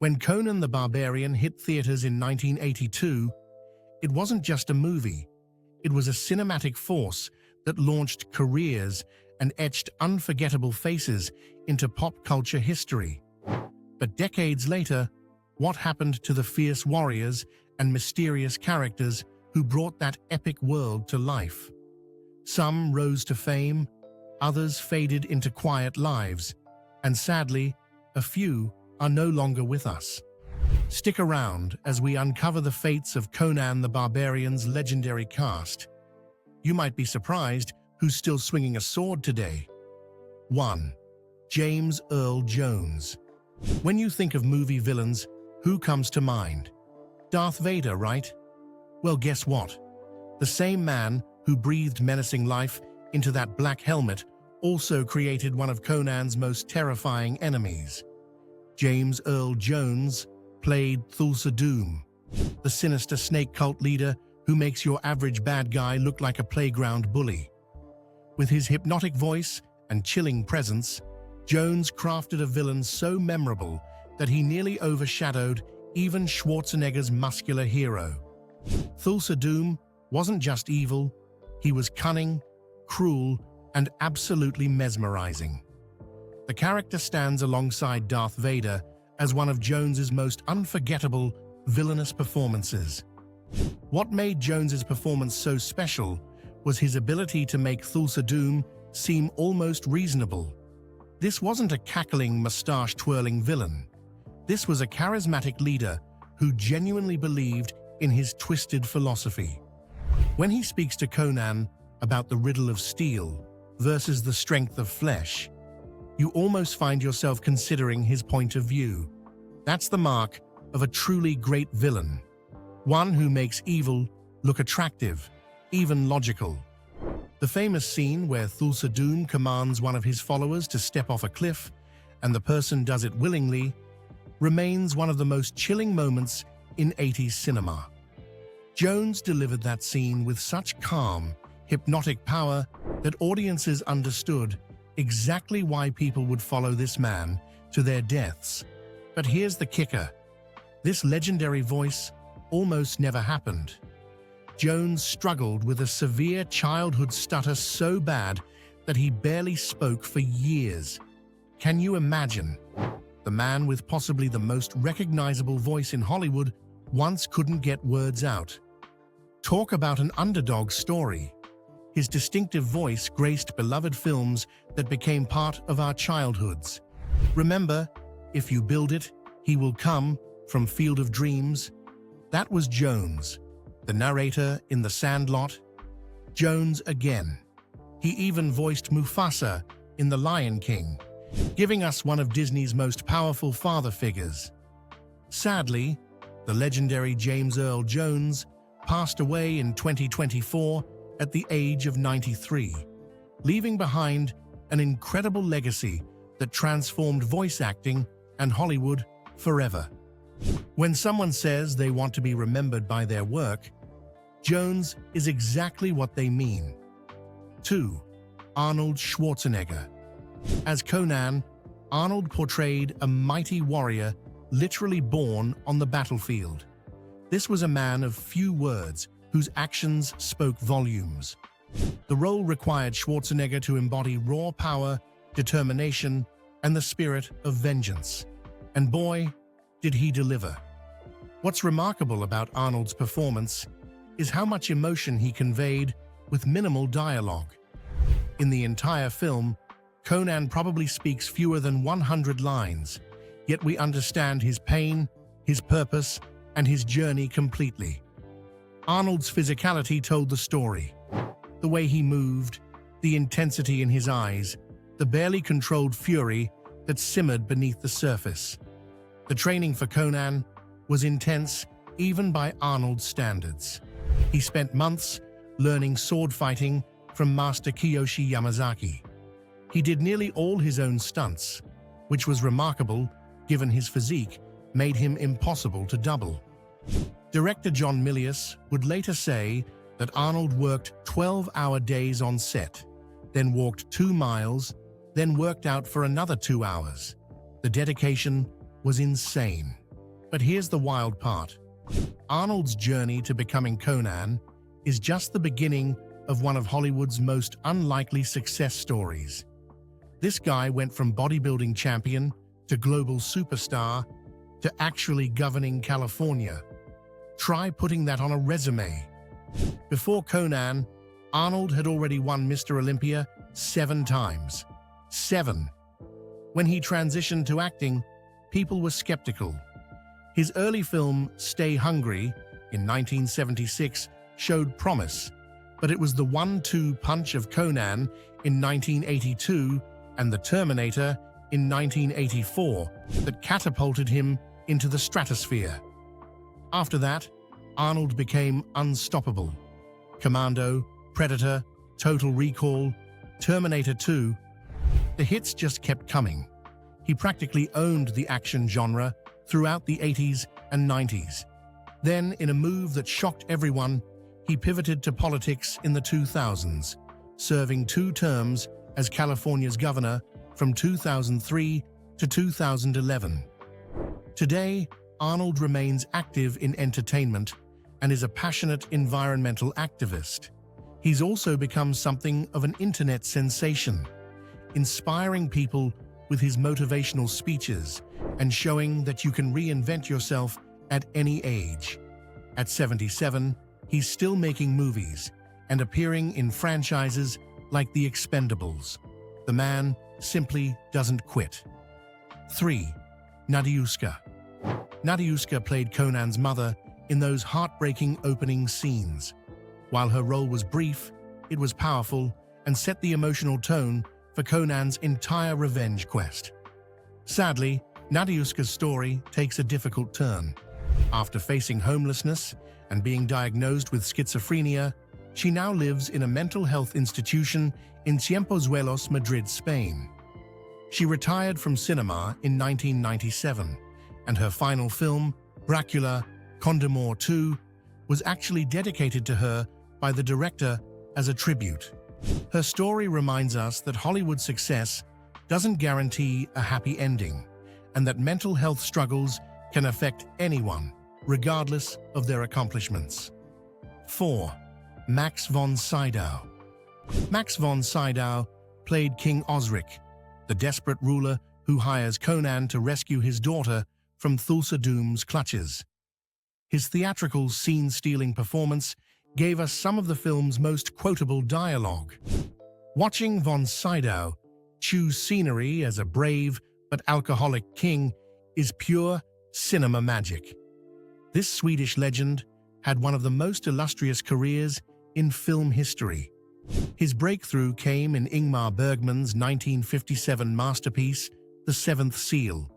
When Conan the Barbarian hit theaters in 1982, it wasn't just a movie. It was a cinematic force that launched careers and etched unforgettable faces into pop culture history. But decades later, what happened to the fierce warriors and mysterious characters who brought that epic world to life? Some rose to fame, others faded into quiet lives, and sadly, a few are no longer with us. Stick around as we uncover the fates of Conan the Barbarian's legendary cast. You might be surprised who's still swinging a sword today. 1. James Earl Jones. When you think of movie villains, who comes to mind? Darth Vader, right? Well, guess what? The same man who breathed menacing life into that black helmet also created one of Conan's most terrifying enemies. James Earl Jones played Thulsa Doom, the sinister snake cult leader who makes your average bad guy look like a playground bully. With his hypnotic voice and chilling presence, Jones crafted a villain so memorable that he nearly overshadowed even Schwarzenegger's muscular hero. Thulsa Doom wasn't just evil, he was cunning, cruel, and absolutely mesmerizing. The character stands alongside Darth Vader as one of Jones's most unforgettable villainous performances. What made Jones's performance so special was his ability to make Thulsa Doom seem almost reasonable. This wasn't a cackling, mustache-twirling villain. This was a charismatic leader who genuinely believed in his twisted philosophy. When he speaks to Conan about the riddle of steel versus the strength of flesh, you almost find yourself considering his point of view. That's the mark of a truly great villain, one who makes evil look attractive, even logical. The famous scene where Thulsa Doom commands one of his followers to step off a cliff, and the person does it willingly, remains one of the most chilling moments in 80s cinema. Jones delivered that scene with such calm, hypnotic power that audiences understood exactly why people would follow this man to their deaths. But here's the kicker. This legendary voice almost never happened. Jones struggled with a severe childhood stutter so bad that he barely spoke for years. Can you imagine? The man with possibly the most recognizable voice in Hollywood once couldn't get words out. Talk about an underdog story. His distinctive voice graced beloved films that became part of our childhoods. Remember, "If you build it, he will come," from Field of Dreams? That was Jones, the narrator in The Sandlot. Jones again. He even voiced Mufasa in The Lion King, giving us one of Disney's most powerful father figures. Sadly, the legendary James Earl Jones passed away in 2024 at the age of 93, leaving behind an incredible legacy that transformed voice acting and Hollywood forever. When someone says they want to be remembered by their work, Jones is exactly what they mean. 2. Arnold Schwarzenegger. As Conan, Arnold portrayed a mighty warrior literally born on the battlefield. This was a man of few words whose actions spoke volumes. The role required Schwarzenegger to embody raw power, determination, and the spirit of vengeance. And boy, did he deliver. What's remarkable about Arnold's performance is how much emotion he conveyed with minimal dialogue. In the entire film, Conan probably speaks fewer than 100 lines, yet we understand his pain, his purpose, and his journey completely. Arnold's physicality told the story. The way he moved, the intensity in his eyes, the barely controlled fury that simmered beneath the surface. The training for Conan was intense even by Arnold's standards. He spent months learning sword fighting from Master Kiyoshi Yamazaki. He did nearly all his own stunts, which was remarkable given his physique made him impossible to double. Director John Milius would later say that Arnold worked 12-hour days on set, then walked 2 miles, then worked out for another 2 hours. The dedication was insane. But here's the wild part. Arnold's journey to becoming Conan is just the beginning of one of Hollywood's most unlikely success stories. This guy went from bodybuilding champion to global superstar to actually governing California. Try putting that on a resume. Before Conan, Arnold had already won Mr. Olympia 7 times. 7. When he transitioned to acting, people were skeptical. His early film, Stay Hungry, in 1976, showed promise, but it was the 1-2 punch of Conan in 1982 and The Terminator in 1984 that catapulted him into the stratosphere. After that, Arnold became unstoppable. Commando, Predator, Total Recall, Terminator 2, the hits just kept coming. He practically owned the action genre throughout the 80s and 90s. Then, in a move that shocked everyone, he pivoted to politics in the 2000s, serving 2 terms as California's governor from 2003 to 2011. Today, Arnold remains active in entertainment and is a passionate environmental activist. He's also become something of an internet sensation, inspiring people with his motivational speeches and showing that you can reinvent yourself at any age. At 77, he's still making movies and appearing in franchises like The Expendables. The man simply doesn't quit. 3. Nadiuska. Nadiuska played Conan's mother in those heartbreaking opening scenes. While her role was brief, it was powerful and set the emotional tone for Conan's entire revenge quest. Sadly, Nadiuska's story takes a difficult turn. After facing homelessness and being diagnosed with schizophrenia, she now lives in a mental health institution in Ciempozuelos, Madrid, Spain. She retired from cinema in 1997, and her final film, Dracula, Condemnor 2, was actually dedicated to her by the director as a tribute. Her story reminds us that Hollywood success doesn't guarantee a happy ending, and that mental health struggles can affect anyone, regardless of their accomplishments. 4. Max von Sydow. Max von Sydow played King Osric, the desperate ruler who hires Conan to rescue his daughter from Thulsa Doom's clutches. His theatrical scene-stealing performance gave us some of the film's most quotable dialogue. Watching von Sydow choose scenery as a brave but alcoholic king is pure cinema magic. This Swedish legend had one of the most illustrious careers in film history. His breakthrough came in Ingmar Bergman's 1957 masterpiece, The Seventh Seal,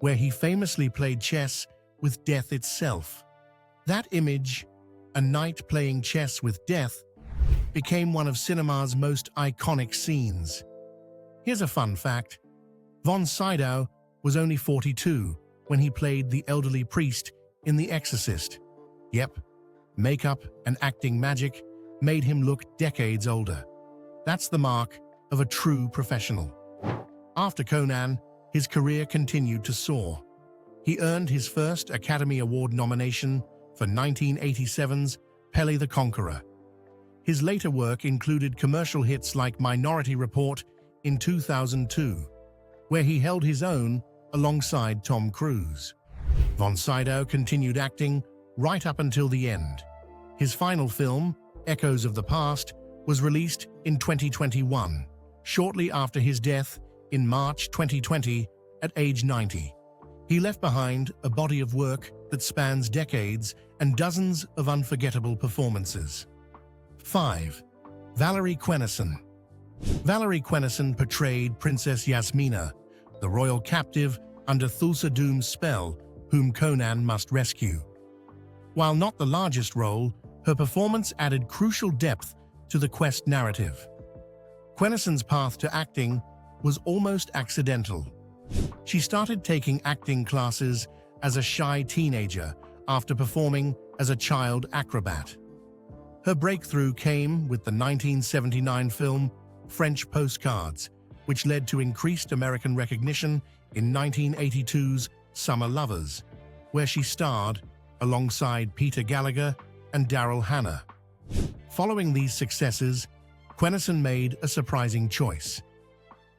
where he famously played chess with death itself. That image, a knight playing chess with death, became one of cinema's most iconic scenes. Here's a fun fact. Von Sydow was only 42 when he played the elderly priest in The Exorcist. Yep, makeup and acting magic made him look decades older. That's the mark of a true professional. After Conan, his career continued to soar. He earned his first Academy Award nomination for 1987's Pele the Conqueror. His later work included commercial hits like Minority Report in 2002, where he held his own alongside Tom Cruise. Von Sydow continued acting right up until the end. His final film, Echoes of the Past, was released in 2021, shortly after his death in March 2020 at age 90. He left behind a body of work that spans decades and dozens of unforgettable performances. 5. Valerie Quennessen. Valerie Quennessen portrayed Princess Yasmina, the royal captive under Thulsa Doom's spell, whom Conan must rescue. While not the largest role, her performance added crucial depth to the quest narrative. Quennessen's path to acting was almost accidental. She started taking acting classes as a shy teenager after performing as a child acrobat. Her breakthrough came with the 1979 film French Postcards, which led to increased American recognition in 1982's Summer Lovers, where she starred alongside Peter Gallagher and Daryl Hannah. Following these successes, Quenison made a surprising choice.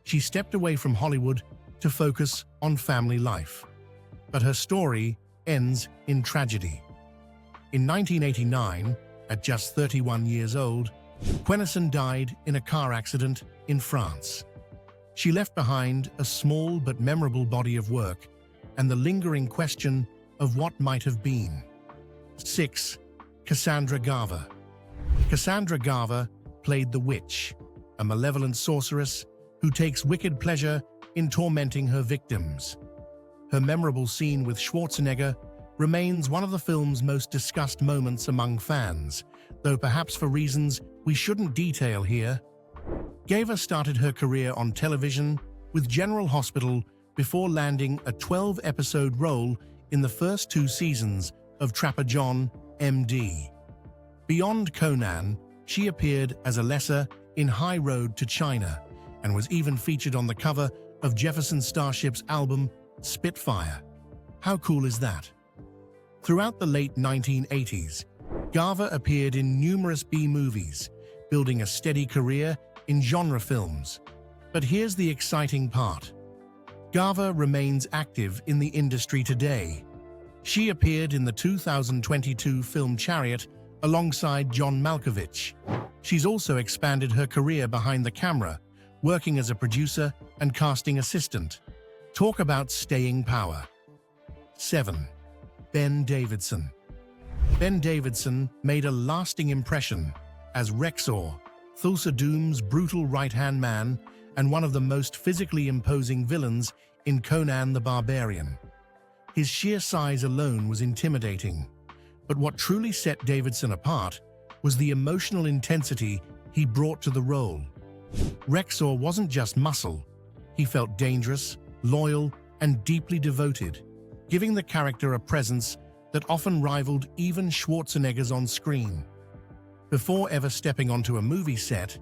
She stepped away from Hollywood to focus on family life. But her story ends in tragedy. In 1989, at just 31 years old, Quenison died in a car accident in France. She left behind a small but memorable body of work and the lingering question of what might have been. 6. Cassandra Garver. Cassandra Garver played the witch, a malevolent sorceress who takes wicked pleasure in tormenting her victims. Her memorable scene with Schwarzenegger remains one of the film's most discussed moments among fans, though perhaps for reasons we shouldn't detail here. Garver started her career on television with General Hospital before landing a 12-episode role in the first 2 seasons of Trapper John, M.D. Beyond Conan, she appeared as Alessa in High Road to China and was even featured on the cover of Jefferson Starship's album Spitfire. How cool is that? Throughout the late 1980s, Garver appeared in numerous B-movies, building a steady career in genre films. But here's the exciting part. Garver remains active in the industry today. She appeared in the 2022 film Chariot alongside John Malkovich. She's also expanded her career behind the camera, working as a producer and casting assistant. Talk about staying power. 7. Ben Davidson. Ben Davidson made a lasting impression as Rexor, Thulsa Doom's brutal right-hand man and one of the most physically imposing villains in Conan the Barbarian. His sheer size alone was intimidating, but what truly set Davidson apart was the emotional intensity he brought to the role. Rexor wasn't just muscle. He felt dangerous, loyal, and deeply devoted, giving the character a presence that often rivaled even Schwarzenegger's on screen. Before ever stepping onto a movie set,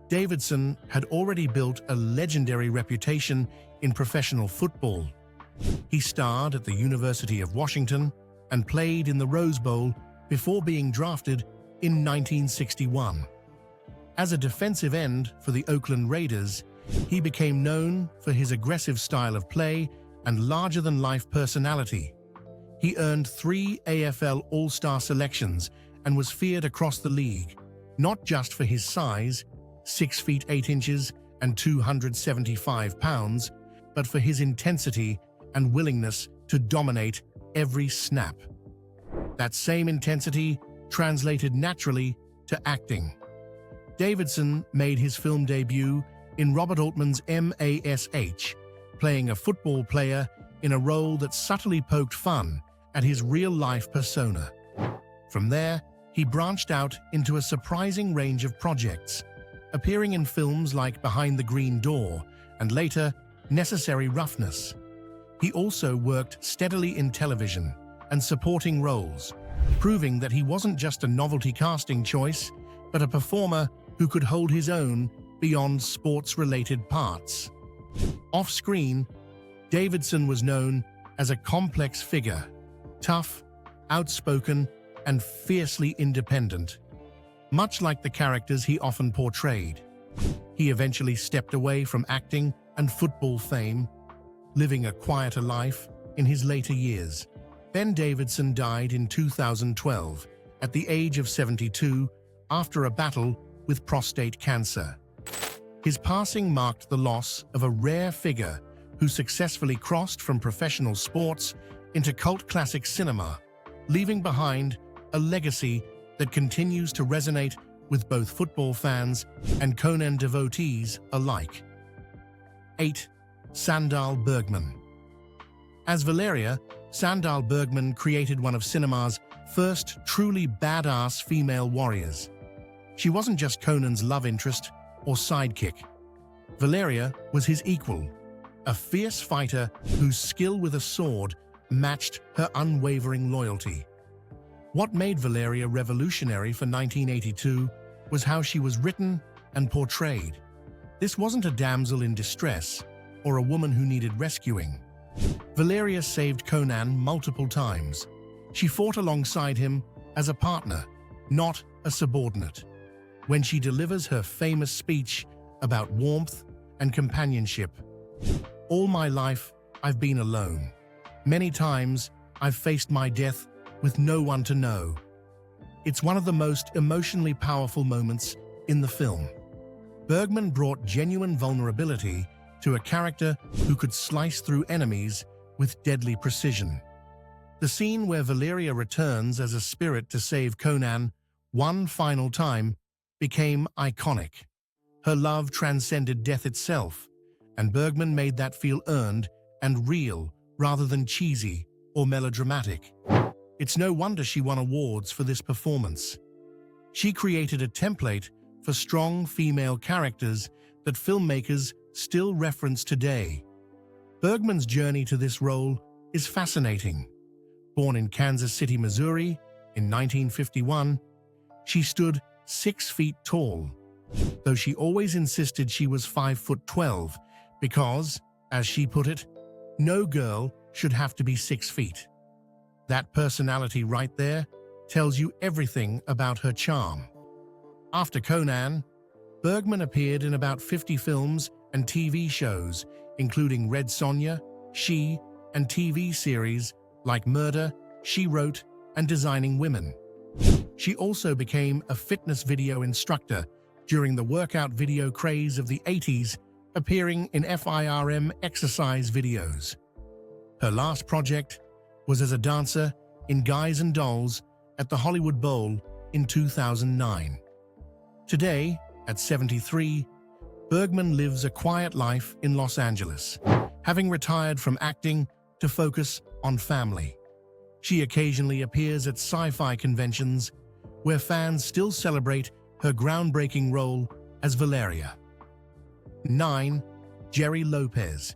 Davidson had already built a legendary reputation in professional football. He starred at the University of Washington and played in the Rose Bowl before being drafted in 1961. As a defensive end for the Oakland Raiders, he became known for his aggressive style of play and larger-than-life personality. He earned 3 AFL All-Star selections and was feared across the league, not just for his size, 6 feet 8 inches and 275 pounds, but for his intensity and willingness to dominate every snap. That same intensity translated naturally to acting. Davidson made his film debut in Robert Altman's M.A.S.H., playing a football player in a role that subtly poked fun at his real-life persona. From there, he branched out into a surprising range of projects, appearing in films like Behind the Green Door and later Necessary Roughness. He also worked steadily in television and supporting roles, proving that he wasn't just a novelty casting choice, but a performer who could hold his own beyond sports-related parts. Off-screen, Davidson was known as a complex figure, tough, outspoken, and fiercely independent. Much like the characters he often portrayed, he eventually stepped away from acting and football fame, living a quieter life in his later years. Ben Davidson died in 2012 at the age of 72 after a battle with prostate cancer. His passing marked the loss of a rare figure who successfully crossed from professional sports into cult classic cinema, leaving behind a legacy that continues to resonate with both football fans and Conan devotees alike. 8. Sandal Bergman. As Valeria, Sandal Bergman created one of cinema's first truly badass female warriors. She wasn't just Conan's love interest or sidekick. Valeria was his equal, a fierce fighter whose skill with a sword matched her unwavering loyalty. What made Valeria revolutionary for 1982 was how she was written and portrayed. This wasn't a damsel in distress or a woman who needed rescuing. Valeria saved Conan multiple times. She fought alongside him as a partner, not a subordinate. When she delivers her famous speech about warmth and companionship, "All my life, I've been alone. Many times, I've faced my death with no one to know." It's one of the most emotionally powerful moments in the film. Bergman brought genuine vulnerability to a character who could slice through enemies with deadly precision. The scene where Valeria returns as a spirit to save Conan one final time became iconic. Her love transcended death itself, and Bergman made that feel earned and real rather than cheesy or melodramatic. It's no wonder she won awards for this performance. She created a template for strong female characters that filmmakers still reference today. Bergman's journey to this role is fascinating. Born in Kansas City, Missouri, in 1951, she stood 6 feet tall, though she always insisted she was 5'12" because, as she put it, no girl should have to be 6 feet. That personality right there tells you everything about her charm. After Conan, Bergman appeared in about 50 films and TV shows, including Red Sonja, She, and TV series like Murder, She Wrote, and Designing Women. She also became a fitness video instructor during the workout video craze of the 80s, appearing in FIRM exercise videos. Her last project was as a dancer in Guys and Dolls at the Hollywood Bowl in 2009. Today, at 73, Bergman lives a quiet life in Los Angeles, having retired from acting to focus on family. She occasionally appears at sci-fi conventions where fans still celebrate her groundbreaking role as Valeria. 9. Jerry Lopez.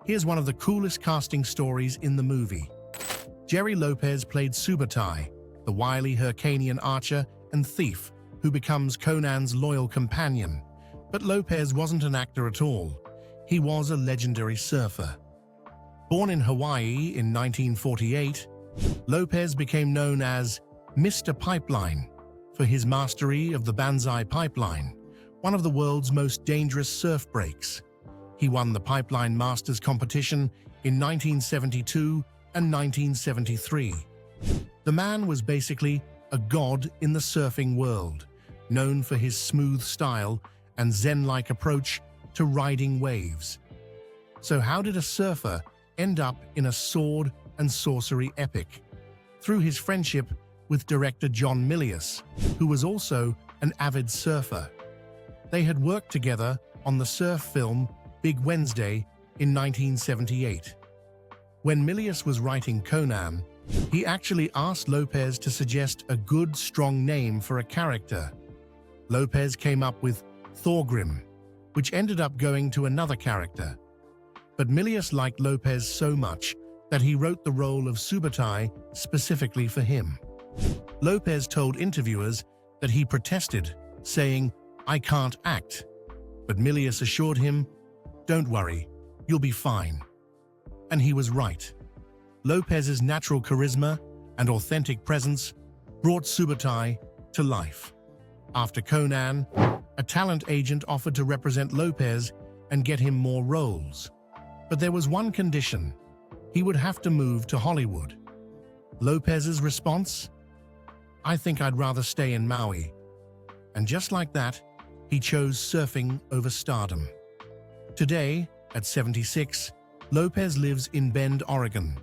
Here's one of the coolest casting stories in the movie. Jerry Lopez played Subutai, the wily Hyrcanian archer and thief who becomes Conan's loyal companion. But Lopez wasn't an actor at all. He was a legendary surfer. Born in Hawaii in 1948, Lopez became known as Mr. Pipeline for his mastery of the Banzai Pipeline, one of the world's most dangerous surf breaks. He won the Pipeline Masters competition in 1972 and 1973. The man was basically a god in the surfing world, known for his smooth style and zen-like approach to riding waves. So how did a surfer end up in a sword and sorcery epic? Through his friendship with director John Milius, who was also an avid surfer. They had worked together on the surf film Big Wednesday in 1978. When Milius was writing Conan, he actually asked Lopez to suggest a good, strong name for a character. Lopez came up with Thorgrim, which ended up going to another character. But Milius liked Lopez so much that he wrote the role of Subutai specifically for him. Lopez told interviewers that he protested, saying, "I can't act." But Milius assured him, "Don't worry, you'll be fine." And he was right. Lopez's natural charisma and authentic presence brought Subutai to life. After Conan, a talent agent offered to represent Lopez and get him more roles. But there was one condition: he would have to move to Hollywood. Lopez's response? "I think I'd rather stay in Maui." And just like that, he chose surfing over stardom. Today, at 76, Lopez lives in Bend, Oregon,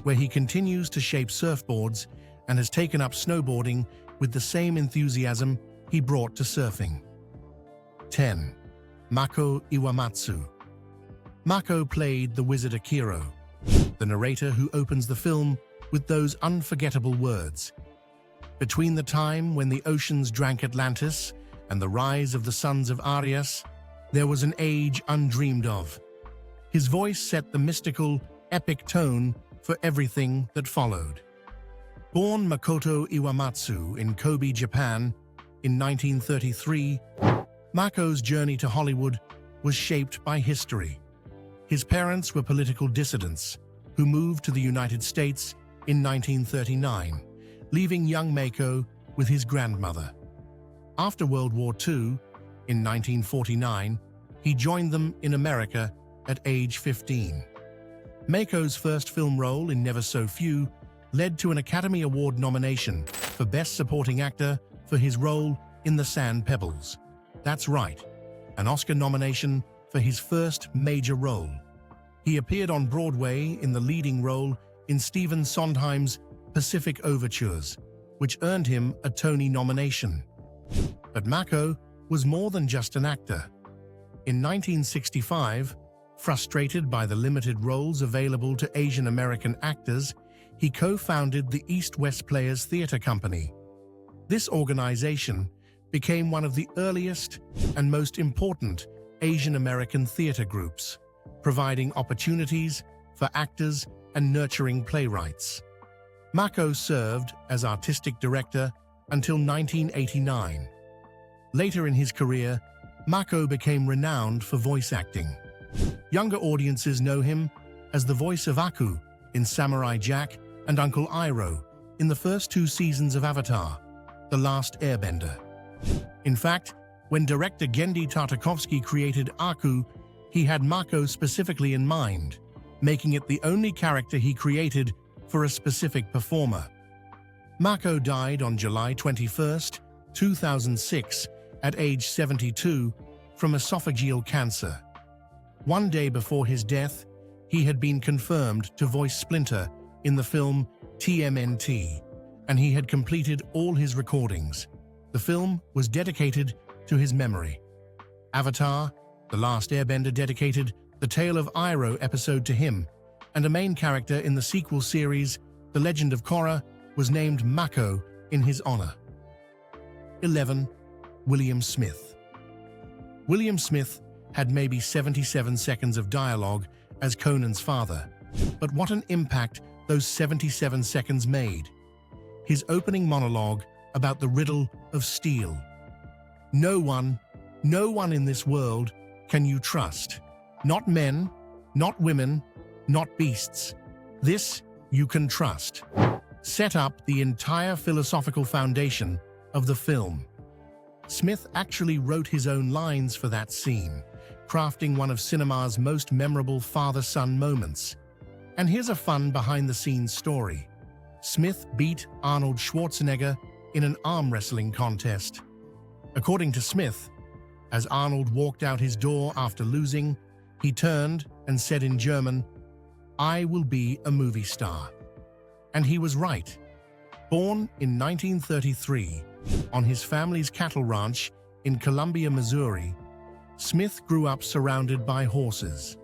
where he continues to shape surfboards and has taken up snowboarding with the same enthusiasm he brought to surfing. 10. Mako Iwamatsu. Mako played the wizard Akiro, the narrator who opens the film with those unforgettable words. Between the time when the oceans drank Atlantis and the rise of the sons of Arias, there was an age undreamed of. His voice set the mystical, epic tone for everything that followed. Born Makoto Iwamatsu in Kobe, Japan, in 1933, Mako's journey to Hollywood was shaped by history. His parents were political dissidents who moved to the United States in 1939, leaving young Mako with his grandmother. After World War II, in 1949, he joined them in America at age 15. Mako's first film role in Never So Few led to an Academy Award nomination for Best Supporting Actor for his role in The Sand Pebbles. That's right, an Oscar nomination for his first major role. He appeared on Broadway in the leading role in Stephen Sondheim's Pacific Overtures, which earned him a Tony nomination. But Mako was more than just an actor. In 1965, frustrated by the limited roles available to Asian American actors, he co-founded the East-West Players Theatre Company. This organization became one of the earliest and most important Asian American theatre groups, providing opportunities for actors and nurturing playwrights. Mako served as artistic director until 1989. Later in his career, Mako became renowned for voice acting. Younger audiences know him as the voice of Aku in Samurai Jack and Uncle Iroh in the first 2 seasons of Avatar: The Last Airbender. In fact, when director Genndy Tartakovsky created Aku, he had Mako specifically in mind, making it the only character he created for a specific performer. Mako died on July 21, 2006, at age 72, from esophageal cancer. One day before his death, he had been confirmed to voice Splinter in the film TMNT, and he had completed all his recordings. The film was dedicated to his memory. Avatar: The Last Airbender dedicated the Tale of Iroh episode to him, and a main character in the sequel series, The Legend of Korra, was named Mako in his honor. 11. William Smith. William Smith had maybe 77 seconds of dialogue as Conan's father, but what an impact those 77 seconds made. His opening monologue about the riddle of steel. No one in this world can you trust. Not men, not women, not beasts. This you can trust. Set up the entire philosophical foundation of the film. Smith actually wrote his own lines for that scene, crafting one of cinema's most memorable father-son moments. And here's a fun behind-the-scenes story. Smith beat Arnold Schwarzenegger in an arm wrestling contest. According to Smith, as Arnold walked out his door after losing, he turned and said in German, "I will be a movie star." And he was right. Born in 1933 on his family's cattle ranch in Columbia, Missouri, Smith grew up surrounded by horses.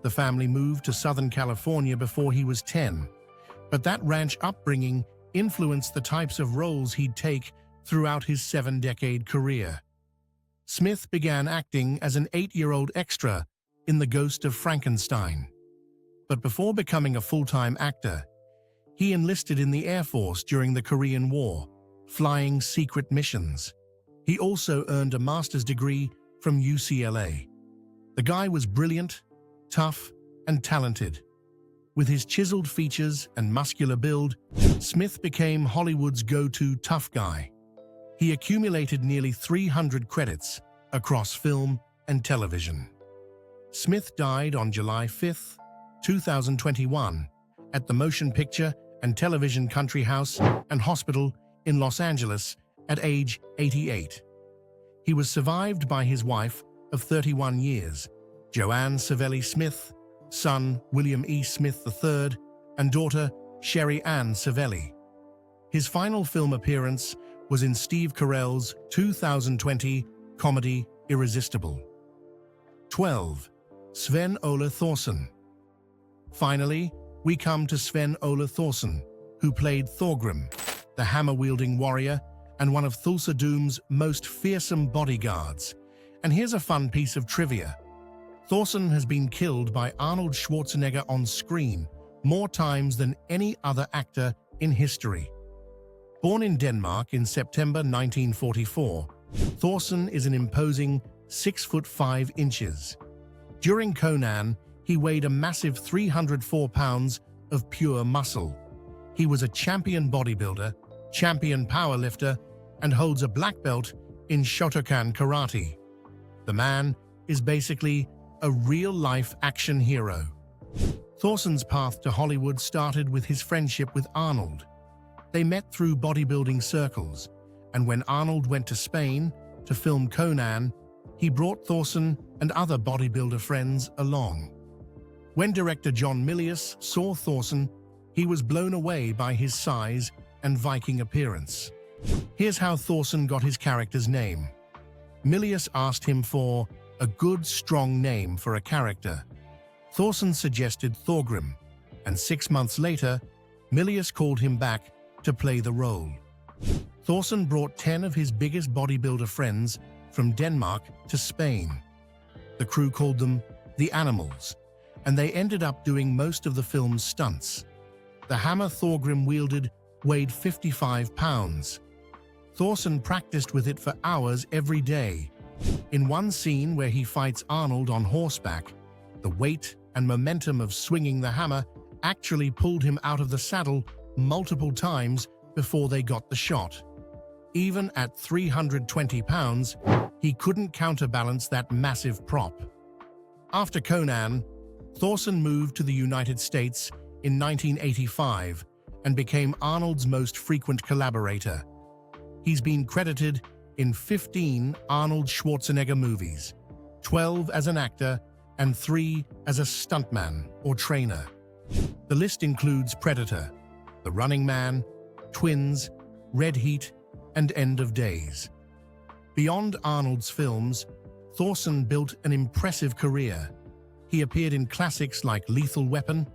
The family moved to Southern California before he was 10, but that ranch upbringing influenced the types of roles he'd take throughout his 7-decade career. Smith began acting as an 8-year-old extra in The Ghost of Frankenstein. But before becoming a full-time actor, he enlisted in the Air Force during the Korean War, flying secret missions. He also earned a master's degree from UCLA. The guy was brilliant, tough, and talented. With his chiseled features and muscular build, Smith became Hollywood's go-to tough guy. He accumulated nearly 300 credits across film and television. Smith died on July 5, 2021, at the Motion Picture and Television Country House and Hospital in Los Angeles at age 88. He was survived by his wife of 31 years, Joanne Savelli Smith, son William E. Smith III, and daughter Sherry Ann Savelli. His final film appearance was in Steve Carell's 2020 comedy Irresistible. 12. Sven Ola Thorson. Finally, we come to Sven Ola Thorson, who played Thorgrim, the hammer-wielding warrior and one of Thulsa Doom's most fearsome bodyguards. And here's a fun piece of trivia. Thorson has been killed by Arnold Schwarzenegger on screen more times than any other actor in history. Born in Denmark in September 1944, Thorson is an imposing 6'5". During Conan, He weighed a massive 304 pounds of pure muscle. He was a champion bodybuilder, champion powerlifter, and holds a black belt in Shotokan karate. The man is basically a real-life action hero. Thorson's path to Hollywood started with his friendship with Arnold. They met through bodybuilding circles, and when Arnold went to Spain to film Conan, he brought Thorson and other bodybuilder friends along. When director John Milius saw Thorson, he was blown away by his size and Viking appearance. Here's how Thorson got his character's name. Milius asked him for a good, strong name for a character. Thorson suggested Thorgrim, and 6 months later, Milius called him back to play the role. Thorson brought 10 of his biggest bodybuilder friends from Denmark to Spain. The crew called them the Animals, and they ended up doing most of the film's stunts. The hammer Thorgrim wielded weighed 55 pounds. Thorson practiced with it for hours every day. In one scene where he fights Arnold on horseback, the weight and momentum of swinging the hammer actually pulled him out of the saddle multiple times before they got the shot. Even at 320 pounds, he couldn't counterbalance that massive prop. After Conan, Thorson moved to the United States in 1985 and became Arnold's most frequent collaborator. He's been credited in 15 Arnold Schwarzenegger movies, 12 as an actor, and 3 as a stuntman or trainer. The list includes Predator, The Running Man, Twins, Red Heat, and End of Days. Beyond Arnold's films, Thorson built an impressive career. He appeared in classics like Lethal Weapon,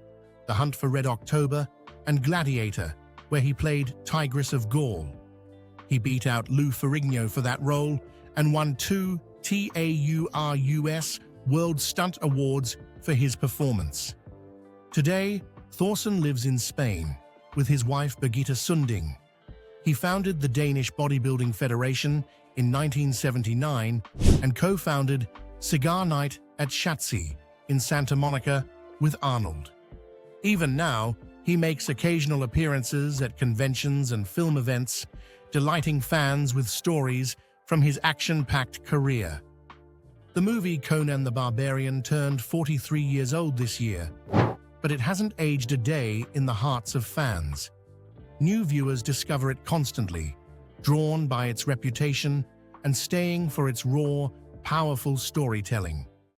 The Hunt for Red October, and Gladiator, where he played Tigress of Gaul. He beat out Lou Ferrigno for that role and won 2 TAURUS World Stunt Awards for his performance. Today, Thorson lives in Spain with his wife Birgitte Sunding. He founded the Danish Bodybuilding Federation in 1979 and co-founded Cigar Night at Schatzi in Santa Monica with Arnold. Even now, he makes occasional appearances at conventions and film events, delighting fans with stories from his action-packed career. The movie Conan the Barbarian turned 43 years old this year, but it hasn't aged a day in the hearts of fans. New viewers discover it constantly, drawn by its reputation and staying for its raw, powerful storytelling.